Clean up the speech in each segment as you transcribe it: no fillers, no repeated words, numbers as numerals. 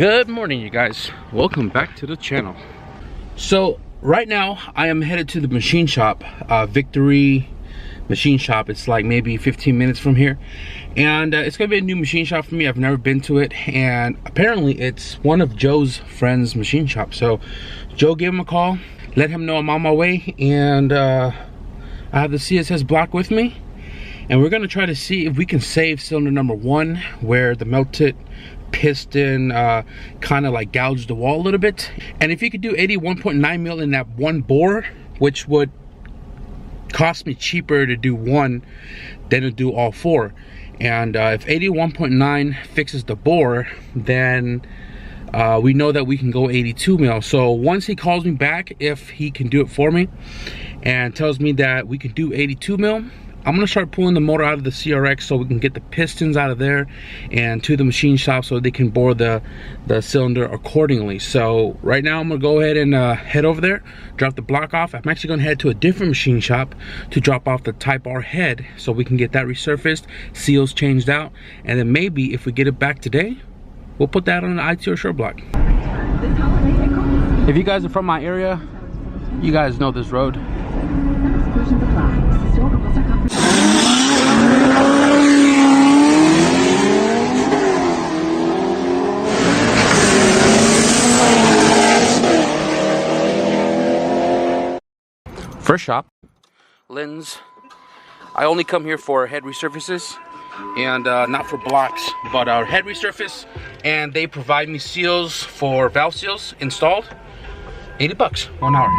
Good morning, you guys. Welcome back to the channel. So right now I am headed to the machine shop, Victory Machine Shop. It's like maybe 15 minutes from here, and it's gonna be a new machine shop for me. I've never been to it, and apparently it's one of Joe's friends' machine shop. So Joe gave him a call, let him know I'm on my way, and I have the CSS block with me, and we're gonna try to see if we can save cylinder number 1, where the melted piston kind of like gouged the wall a little bit. And if you could do 81.9 mil in that one bore, which would cost me cheaper to do one than to do all 4, and if 81.9 fixes the bore, then we know that we can go 82 mil. So once he calls me back, if he can do it for me and tells me that we can do 82 mil, I'm gonna start pulling the motor out of the CRX so we can get the pistons out of there and to the machine shop so they can bore the cylinder accordingly. So right now I'm gonna go ahead and head over there, drop the block off. I'm actually gonna head to a different machine shop to drop off the Type R head so we can get that resurfaced, seals changed out, and then maybe if we get it back today, we'll put that on the ITR short block. If you guys are from my area, you guys know this road. First shop, Lynn's. I only come here for head resurfaces and not for blocks, but our head resurface, and they provide me seals for valve seals installed. 80 bucks 1 hour.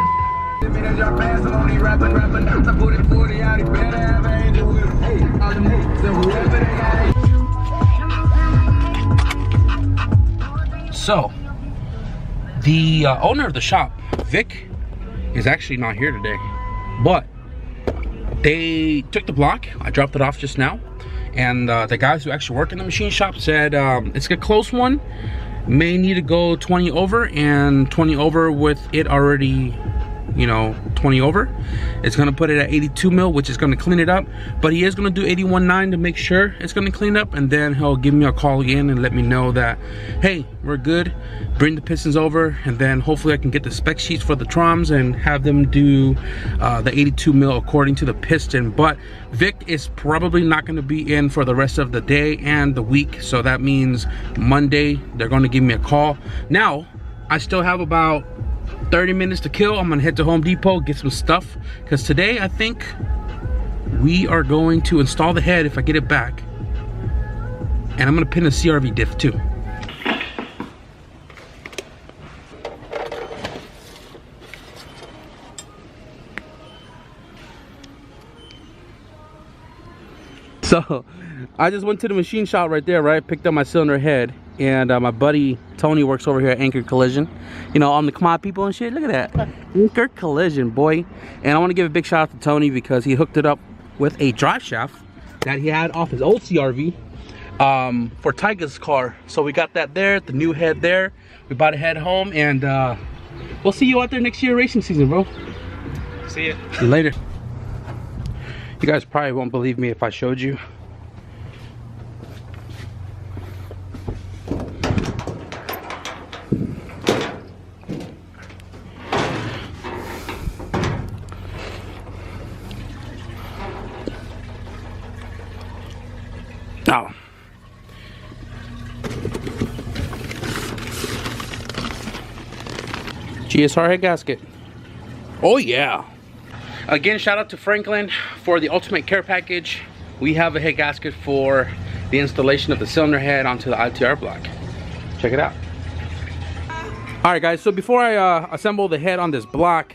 So the owner of the shop, Vic, is actually not here today, but they took the block. I dropped it off just now, and the guys who actually work in the machine shop said it's a close one, may need to go 20 over, and 20 over with it already, you know, 20 over. It's gonna put it at 82 mil, which is gonna clean it up, but he is gonna do 81.9 to make sure it's gonna clean up, and then he'll give me a call again and let me know that, hey, we're good, bring the pistons over, and then hopefully I can get the spec sheets for the Trums and have them do the 82 mil according to the piston. But Vic is probably not gonna be in for the rest of the day and the week, so that means Monday they're gonna give me a call. Now I still have about 30 minutes to kill. I'm gonna head to Home Depot, get some stuff, because today I think we are going to install the head if I get it back, and I'm gonna pin a CRV diff too. So I just went to the machine shop right there, right? Picked up my cylinder head, and my buddy Tony works over here at Anchor Collision. You know, I'm the Khmer people and shit. Look at that, Anchor Collision, boy. And I want to give a big shout out to Tony because he hooked it up with a drive shaft that he had off his old CRV for Tyga's car. So we got that there, the new head there. We bought a head home, and we'll see you out there next year racing season, bro. See you later. You guys probably won't believe me if I showed you. Now, Gsr Head Gasket. Oh yeah. Again, shout out to Franklin for the ultimate care package. We have a head gasket for the installation of the cylinder head onto the ITR block. Check it out. All right, guys, so before I assemble the head on this block,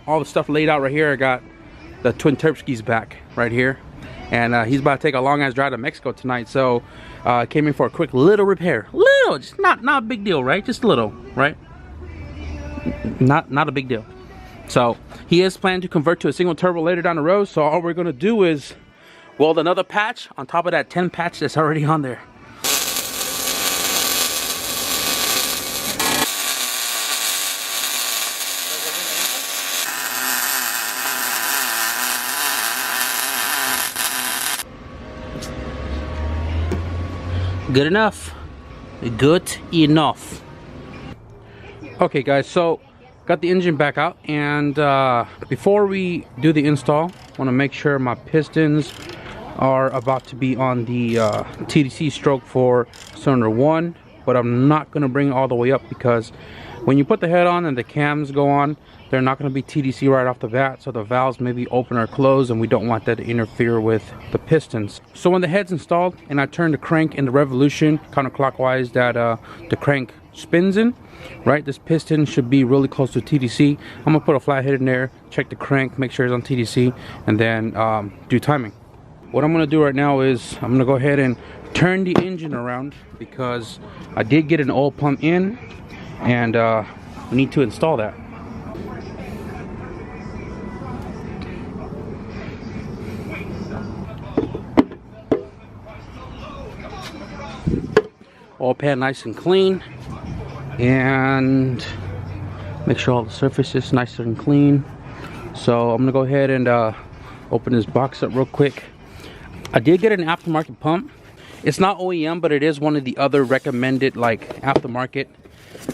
all the stuff laid out right here, I got the twin Terpskis back right here, and he's about to take a long ass drive to Mexico tonight, so came in for a quick little repair. Little, just not a big deal, right? Just a little, right? Not a big deal. So he is planning to convert to a single turbo later down the road, so all we're gonna do is weld another patch on top of that 10 patch that's already on there. Good enough. Good enough. Okay guys, so got the engine back out, and before we do the install, I want to make sure my pistons are about to be on the TDC stroke for cylinder 1, but I'm not going to bring it all the way up because when you put the head on and the cams go on, they're not going to be TDC right off the bat, so the valves may be open or closed, and we don't want that to interfere with the pistons. So when the head's installed and I turn the crank in the revolution counterclockwise that the crank spins in, right, this piston should be really close to TDC. I'm gonna put a flathead in there, check the crank, make sure it's on TDC, and then do timing. What I'm gonna do right now is I'm gonna go ahead and turn the engine around because I did get an oil pump in, and we need to install that. Oil pan nice and clean, and make sure all the surface is nice and clean. So I'm gonna go ahead and open this box up real quick. I did get an aftermarket pump. It's not OEM, but it is one of the other recommended like aftermarket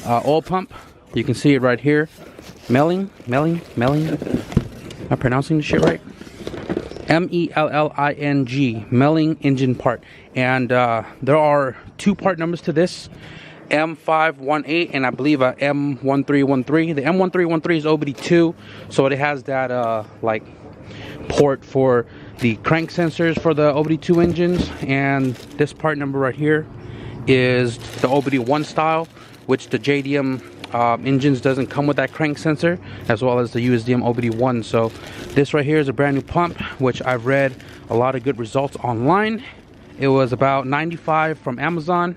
oil pump. You can see it right here. Melling. Am I pronouncing this shit right? M-E-L-L-I-N-G, Melling engine part. And there are 2 part numbers to this, M518 and I believe a M1313. The M1313 is OBD2, so it has that like port for the crank sensors for the OBD2 engines, and this part number right here is the OBD1 style, which the JDM engines doesn't come with that crank sensor, as well as the USDM OBD1. So this right here is a brand new pump, which I've read a lot of good results online. It was about $95 from Amazon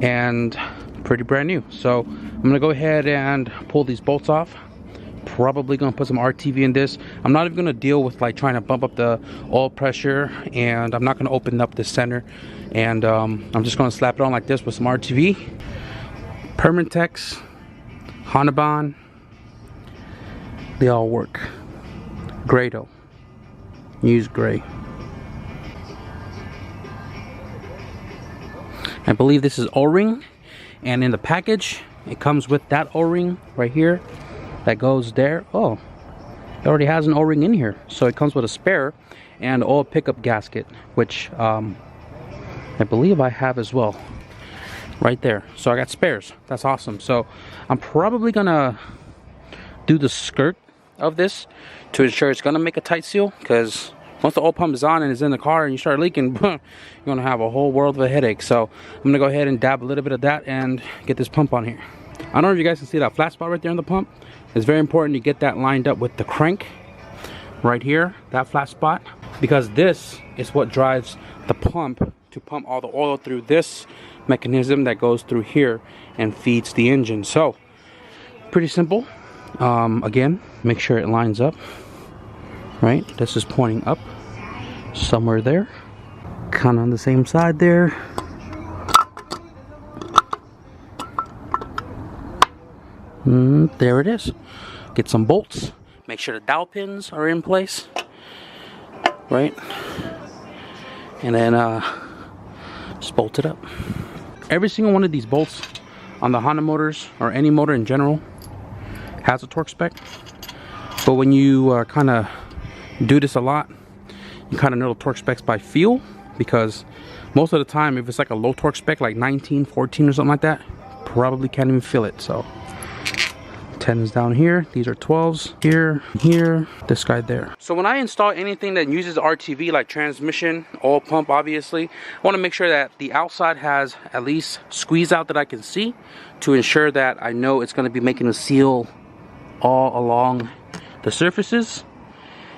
and pretty brand new. So I'm gonna go ahead and pull these bolts off. Probably gonna put some RTV in this. I'm not even gonna deal with like trying to bump up the oil pressure, and I'm not gonna open up the center, and I'm just gonna slap it on like this with some RTV. Permatex, Hanabon, they all work. Grado, use gray. I believe this is O-ring, and in the package it comes with that O-ring right here that goes there. Oh, it already has an O-ring in here, so it comes with a spare and oil pickup gasket, which I believe I have as well right there. So I got spares. That's awesome. So I'm probably gonna do the skirt of this to ensure it's gonna make a tight seal, because once the oil pump is on and is in the car and you start leaking, you're gonna have a whole world of a headache. So I'm gonna go ahead and dab a little bit of that and get this pump on here. I don't know if you guys can see that flat spot right there on the pump. It's very important to get that lined up with the crank right here, that flat spot, because this is what drives the pump to pump all the oil through this mechanism that goes through here and feeds the engine. So pretty simple. Again, make sure it lines up. Right, this is pointing up somewhere there, kind of on the same side there. There it is. Get some bolts, make sure the dowel pins are in place, right, and then just bolt it up. Every single one of these bolts on the Honda motors, or any motor in general, has a torque spec, but when you kind of do this a lot, you kind of know the torque specs by feel, because most of the time if it's like a low torque spec like 19, 14 or something like that, probably can't even feel it. So 10s down here, these are 12s here, this guy there. So when I install anything that uses RTV, like transmission, oil pump, obviously I want to make sure that the outside has at least squeeze out that I can see, to ensure that I know it's going to be making a seal all along the surfaces.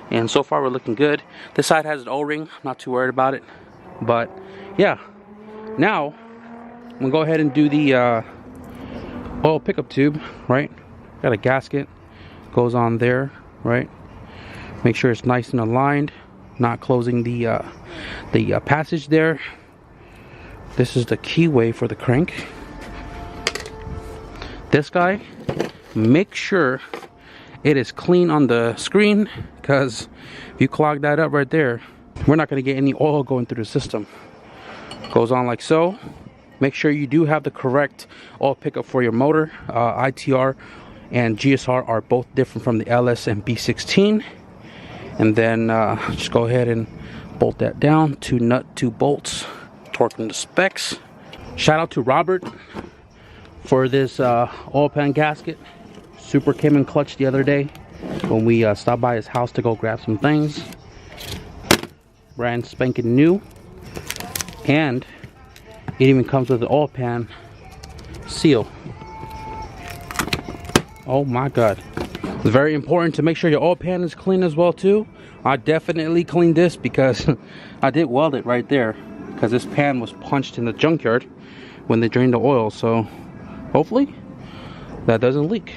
And so far we're looking good. This side has an O-ring, not too worried about it. But yeah, now I'm gonna go ahead and do the oil pickup tube, right? Got a gasket, goes on there, right? Make sure it's nice and aligned, not closing the passage there. This is the keyway for the crank. This guy, make sure it is clean on the screen, because if you clog that up right there, we're not going to get any oil going through the system. Goes on like so, Make sure you do have the correct oil pickup for your motor. ITR and GSR are both different from the LS and B16. And then just go ahead and bolt that down. 2 nut, 2 bolts. Torque them to specs. Shout out to Robert for this oil pan gasket. Super came in clutch the other day when we stopped by his house to go grab some things. Brand spanking new. And it even comes with the oil pan seal. Oh my god. It's very important to make sure your oil pan is clean as well too. I definitely cleaned this because I did weld it right there, because this pan was punched in the junkyard when they drained the oil. So hopefully that doesn't leak.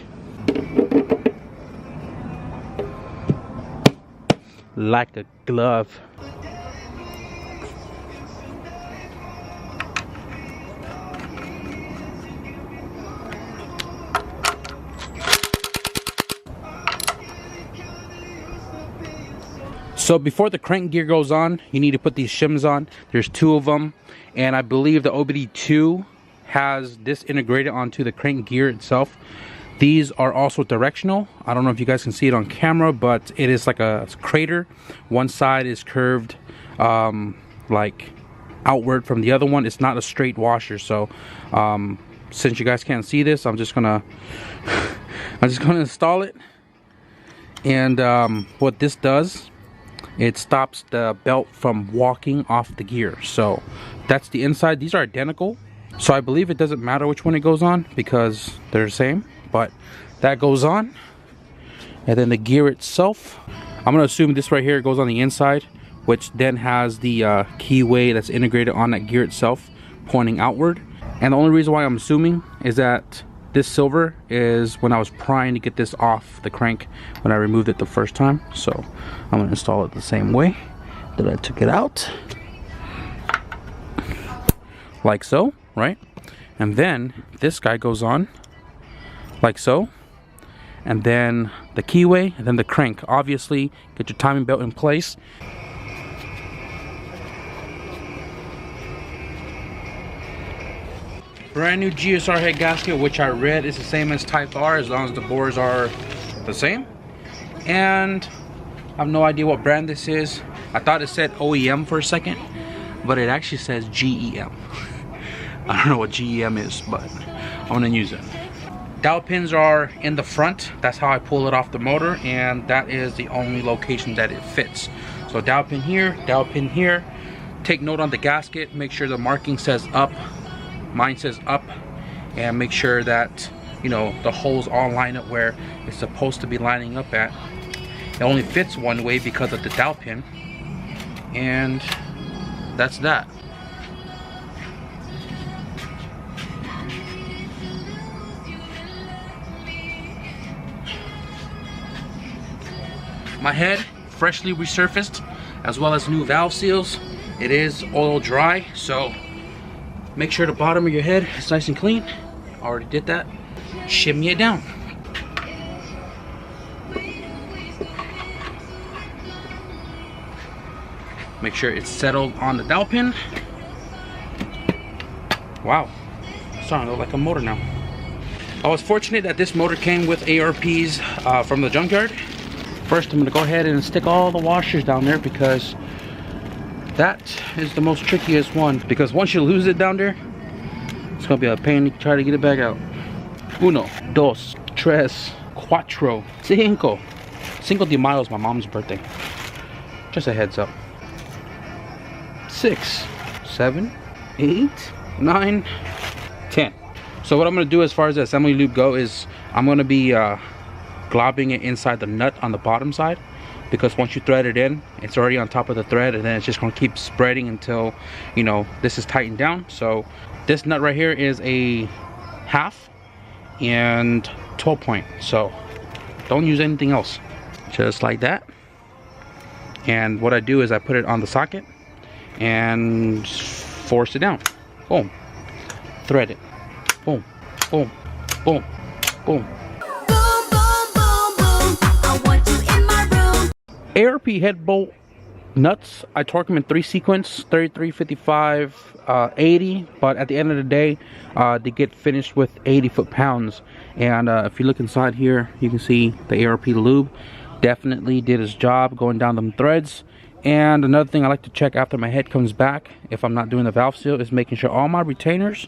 Like a glove. So before the crank gear goes on, you need to put these shims on. There's 2 of them, and I believe the OBD2 has this integrated onto the crank gear itself. These are also directional. I don't know if you guys can see it on camera, but it is like a crater. One side is curved like outward from the other one. It's not a straight washer. So since you guys can't see this, I'm just gonna install it. And what this does, it stops the belt from walking off the gear. So that's the inside. These are identical, so I believe it doesn't matter which one it goes on because they're the same. But that goes on, and then the gear itself, I'm gonna assume this right here goes on the inside, which then has the keyway that's integrated on that gear itself pointing outward. And the only reason why I'm assuming is that this silver is when I was prying to get this off the crank when I removed it the first time. So I'm gonna install it the same way that I took it out, like so, right? And then this guy goes on like so, and then the keyway, and then the crank. Obviously get your timing belt in place. Brand new Gsr head gasket, which I read is the same as Type R as long as the bores are the same. And I have no idea what brand this is. I thought it said OEM for a second, but it actually says GEM. I don't know what GEM is, but I'm gonna use it. Dowel pins are in the front. That's how I pull it off the motor, and that is the only location that it fits. So dowel pin here, dowel pin here. Take note on the gasket, make sure the marking says up. Mine says up, and make sure that, you know, the holes all line up where it's supposed to be lining up at. It only fits one way because of the dowel pin, and that's that. My head freshly resurfaced, as well as new valve seals. It is oil dry, so make sure the bottom of your head is nice and clean. Already did that. Shimmy it down. Make sure it's settled on the dowel pin. Wow, it's starting to look like a motor now. I was fortunate that this motor came with ARPs from the junkyard. First, I'm gonna go ahead and stick all the washers down there because that is the most trickiest one, because once you lose it down there, it's gonna be a pain to try to get it back out. 1, 2, 3, 4, 5. Cinco de Mayo is my mom's birthday. Just a heads up. 6, 7, 8, 9, 10. So what I'm gonna do as far as the assembly loop go is I'm gonna be globbing it inside the nut on the bottom side, because once you thread it in, it's already on top of the thread, and then it's just going to keep spreading until, you know, this is tightened down. So this nut right here is a 1/2 and 12 point, so don't use anything else, just like that. And what I do is I put it on the socket and force it down. Boom, thread it. Boom, boom, boom, boom. ARP head bolt nuts, I torque them in 3 sequence, 33, 55, 80, but at the end of the day, they get finished with 80 foot-pounds. And if you look inside here, you can see the ARP lube definitely did its job going down them threads. And another thing I like to check after my head comes back, if I'm not doing the valve seal, is making sure all my retainers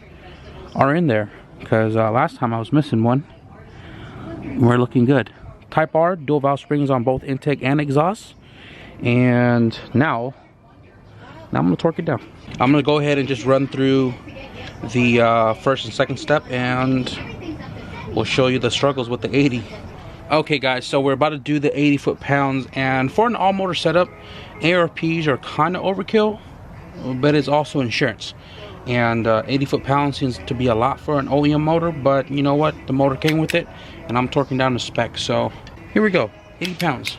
are in there, because last time I was missing one. We're looking good. Type R, dual valve springs on both intake and exhaust. And now I'm gonna torque it down. I'm gonna go ahead and just run through the first and second step, and we'll show you the struggles with the 80. Okay guys, so we're about to do the 80 foot-pounds, and for an all-motor setup, ARPs are kind of overkill, but it's also insurance. And 80 foot-pounds seems to be a lot for an OEM motor, but you know what? The motor came with it, and I'm torquing down the spec. So here we go, 80 pounds.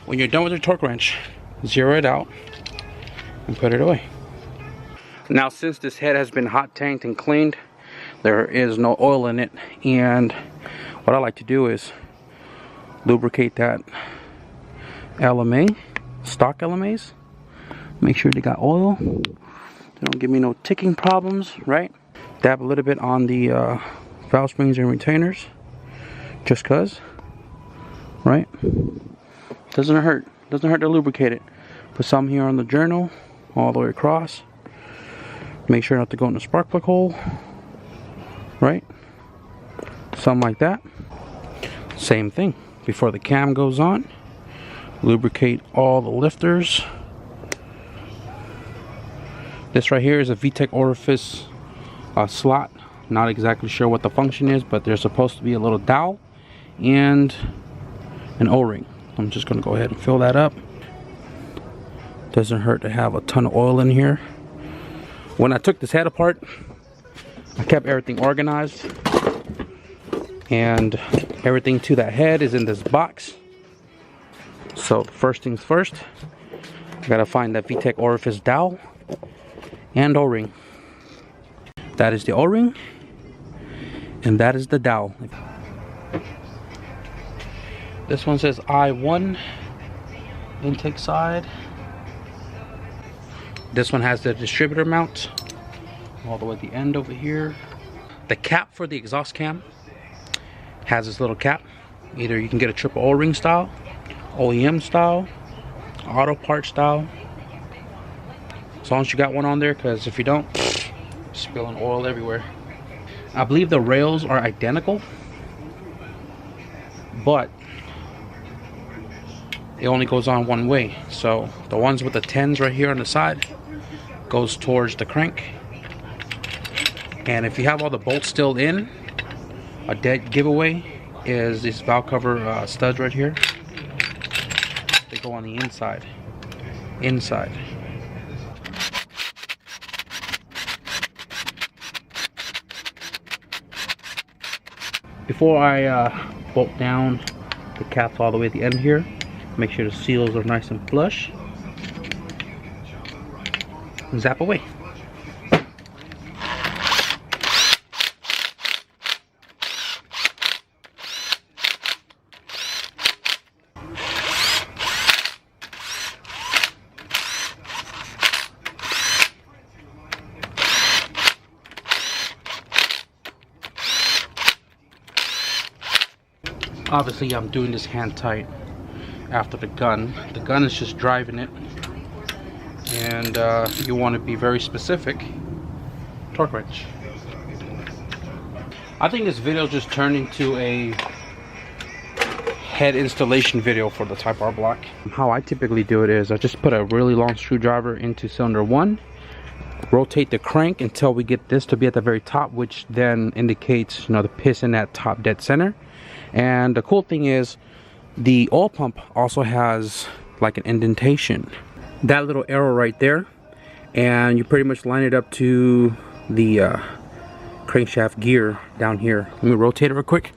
When you're done with your torque wrench, zero it out and put it away. Now, since this head has been hot tanked and cleaned, there is no oil in it, and what I like to do is lubricate that LMA, stock LMAs, make sure they got oil, they don't give me no ticking problems, right? Dab a little bit on the valve springs and retainers, just cause, right? Doesn't hurt to lubricate it. Put some here on the journal all the way across. Make sure not to go in the spark plug hole, right? Something like that. Same thing before the cam goes on. Lubricate all the lifters. This right here is a VTEC orifice slot. Not exactly sure what the function is, but there's supposed to be a little dowel and an O-ring. I'm just gonna go ahead and fill that up. Doesn't hurt to have a ton of oil in here. When I took this head apart, I kept everything organized, and everything to that head is in this box. So first things first, I gotta find that VTEC orifice dowel and O-ring. That is the O-ring, and that is the dowel. This one says I1 intake side. This one has the distributor mount all the way at the end over here. The cap for the exhaust cam has this little cap. Either you can get a triple O-ring style, OEM style, auto part style. As long as you got one on there, because if you don't, spilling oil everywhere. I believe the rails are identical, but it only goes on one way. So the ones with the 10s right here on the side goes towards the crank, and if you have all the bolts still in, a dead giveaway is these valve cover studs right here. They go on the inside. Before I bolt down the caps all the way at the end here, make sure the seals are nice and flush. And zap away. Obviously, I'm doing this hand tight after the gun. The gun is just driving it, and you want to be very specific. Torque wrench. I think this video just turned into a head installation video for the Type R block. How I typically do it is I just put a really long screwdriver into cylinder 1, rotate the crank until we get this to be at the very top, which then indicates, you know, the piston at top dead center. And the cool thing is the oil pump also has like an indentation, that little arrow right there, and you pretty much line it up to the crankshaft gear down here. Let me rotate it real quick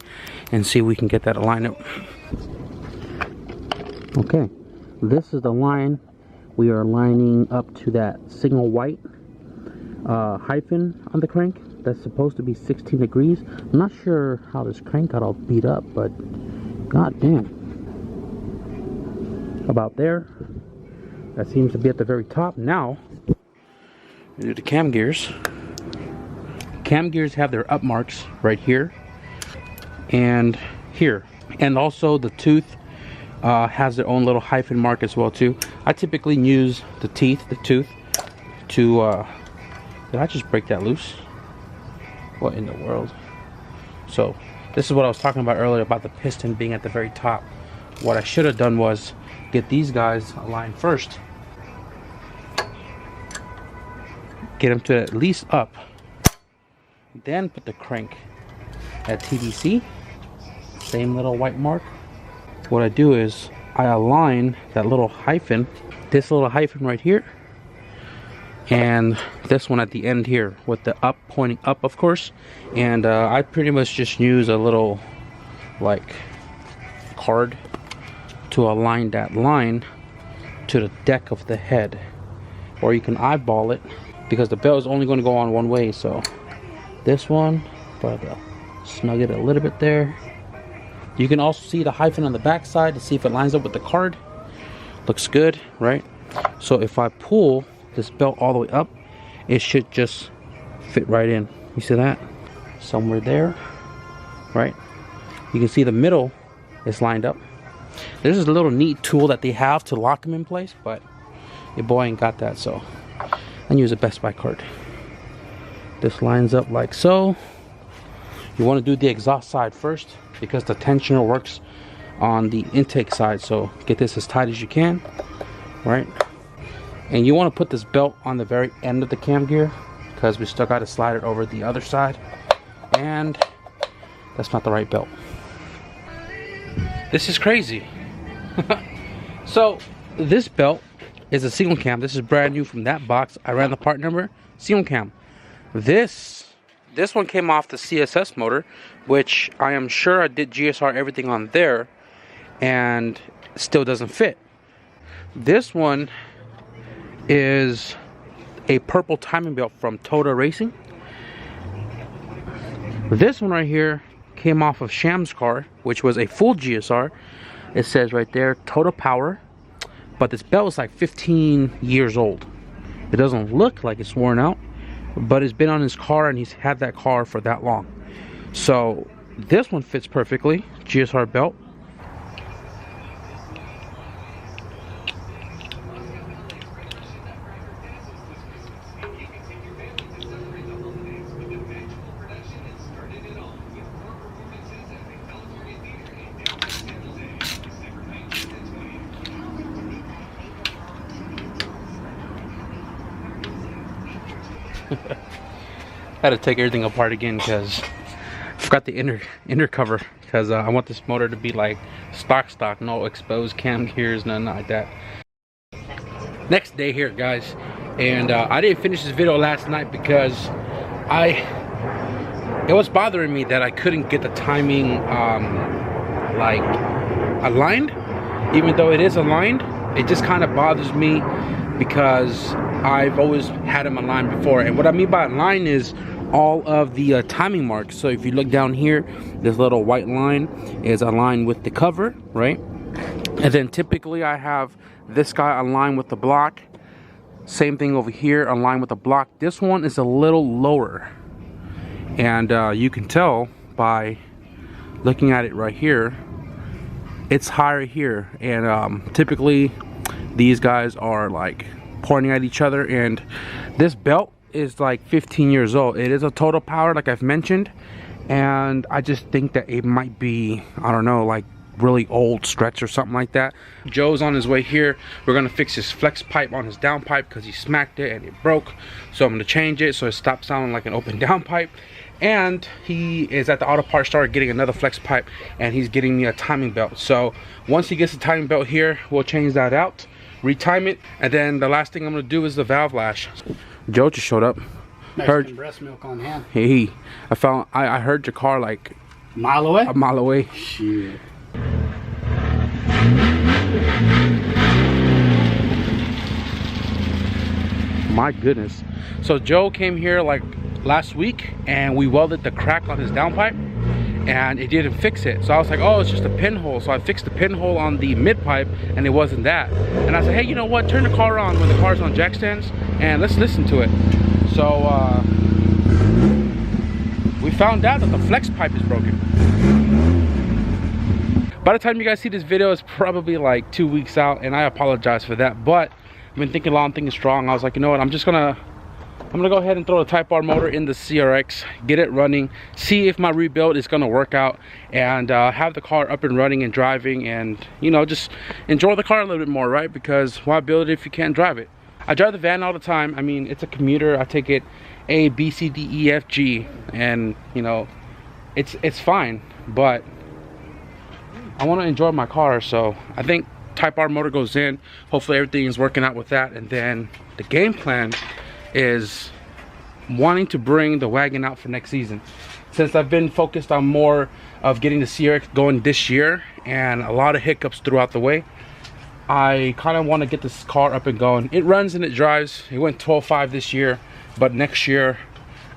and see if we can get that aligned up. Okay, this is the line we are lining up to that signal white hyphen on the crank. that's supposed to be 16 degrees. I'm not sure how this crank got all beat up, but god damn. About there. That seems to be at the very top. Now, we do the cam gears. Cam gears have their up marks right here and here. And also the tooth has their own little hyphen mark as well too. I typically use the tooth to did I just break that loose? What in the world? So this is what I was talking about earlier about the piston being at the very top. What I should have done was get these guys aligned first, get them to at least up, then put the crank at TDC, same little white mark. What I do is I align that little hyphen, this little hyphen right here, and this one at the end here with the up pointing up, of course. And I pretty much just use a little like card to align that line to the deck of the head, or you can eyeball it because the belt is only going to go on one way. So this one, but snug it a little bit there. You can also see the hyphen on the back side to see if it lines up with the card. Looks good, right? So if I pull this belt all the way up, it should just fit right in. You see that? Somewhere there, right? You can see the middle is lined up. There's this little neat tool that they have to lock them in place, but your boy ain't got that, so I use a Best Buy card. This lines up like so. You want to do the exhaust side first because the tensioner works on the intake side, so get this as tight as you can, right? And you want to put this belt on the very end of the cam gear because we still got to slide it over the other side, and that's not the right belt. This is crazy. So this belt is a single cam. This is brand new from that box. I ran the part number, single cam. This one came off the CSS motor, which I am sure I did GSR everything on there and still doesn't fit. This one is a purple timing belt from Total Racing. This one right here came off of Sham's car, which was a full GSR. It says right there Total Power, but this belt is like 15 years old. It doesn't look like it's worn out, but it's been on his car and he's had that car for that long. So this one fits perfectly, GSR belt. I had to take everything apart again because I forgot the inner cover, because I want this motor to be like stock, no exposed cam gears, nothing like that. Next day here, guys, and I didn't finish this video last night because it was bothering me that I couldn't get the timing like aligned. Even though it is aligned, it just kind of bothers me because I've always had them aligned before. And what I mean by aligned is all of the timing marks. So if you look down here, this little white line is aligned with the cover, right? And then typically I have this guy aligned with the block. Same thing over here, aligned with the block. This one is a little lower, and you can tell by looking at it right here, it's higher here. And typically these guys are like pointing at each other, and this belt is like 15 years old. It is a Total Power, like I've mentioned, and I just think that it might be, I don't know, like really old stretch or something like that. Joe's on his way here. We're gonna fix his flex pipe on his down pipe because he smacked it and it broke, so I'm gonna change it so it stops sounding like an open down pipe. And he is at the auto parts store getting another flex pipe, and he's getting me a timing belt. So once he gets the timing belt here, we'll change that out, retime it, and then the last thing I'm gonna do is the valve lash. Joe just showed up. Heard breast milk on hand. Hey, I heard your car like a mile away. A mile away. Shit. My goodness. So Joe came here like last week and we welded the crack on his downpipe and it didn't fix it. So I was like, oh, it's just a pinhole. So I fixed the pinhole on the mid pipe and it wasn't that. And I said, hey, you know what, turn the car on when the car's on jack stands and let's listen to it. So we found out that the flex pipe is broken. By the time you guys see this video, it's probably like 2 weeks out, and I apologize for that. But I've been thinking long, thinking strong. I was like, you know what, I'm gonna go ahead and throw the Type R motor in the CRX, get it running, see if my rebuild is gonna work out, and have the car up and running and driving, and you know, just enjoy the car a little bit more, right? Because why build it if you can't drive it? I drive the van all the time. I mean, it's a commuter. I take it A, B, C, D, E, F, G, and you know, it's fine, but I want to enjoy my car. So I think Type R motor goes in. Hopefully everything is working out with that, and then the game plan is wanting to bring the wagon out for next season. Since I've been focused on more of getting the CRX going this year and a lot of hiccups throughout the way, I kind of want to get this car up and going. It runs and it drives. It went 12.5 this year, but next year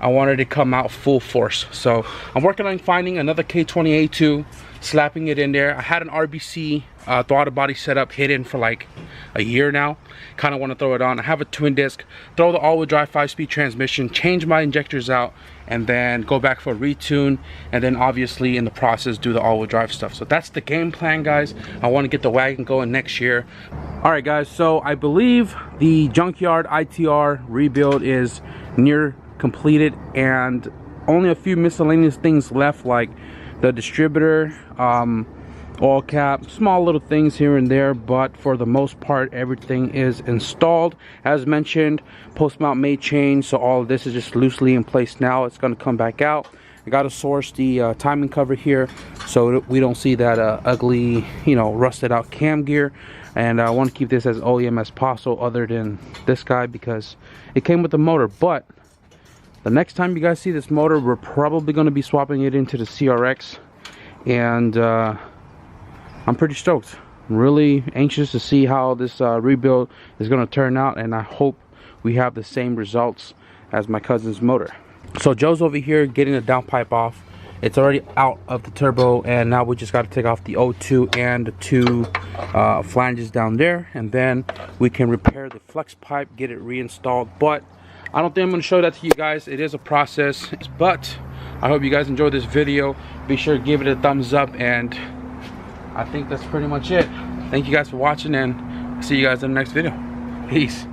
I wanted to come out full force. So I'm working on finding another K20A2, slapping it in there. I had an RBC throttle body setup hidden for like a year now. Kind of want to throw it on. I have a twin disc, throw the all-wheel drive 5-speed transmission, change my injectors out, and then go back for a retune, and then obviously in the process do the all-wheel drive stuff. So that's the game plan, guys. I want to get the wagon going next year. All right, guys, so I believe the Junkyard ITR rebuild is near completed, and only a few miscellaneous things left, like the distributor, oil cap, small little things here and there, but for the most part everything is installed. As mentioned, post mount may change, so all of this is just loosely in place now. It's going to come back out. I got to source the timing cover here so we don't see that ugly, you know, rusted out cam gear, and I want to keep this as OEM as possible other than this guy because it came with the motor. But the next time you guys see this motor, we're probably going to be swapping it into the CRX, and I'm pretty stoked. I'm really anxious to see how this rebuild is going to turn out, and I hope we have the same results as my cousin's motor. So Joe's over here getting the downpipe off. It's already out of the turbo, and now we just got to take off the O2 and the two flanges down there, and then we can repair the flex pipe, get it reinstalled. But I don't think I'm going to show that to you guys. It is a process, but I hope you guys enjoyed this video. Be sure to give it a thumbs up, and I think that's pretty much it. Thank you guys for watching, and see you guys in the next video. Peace.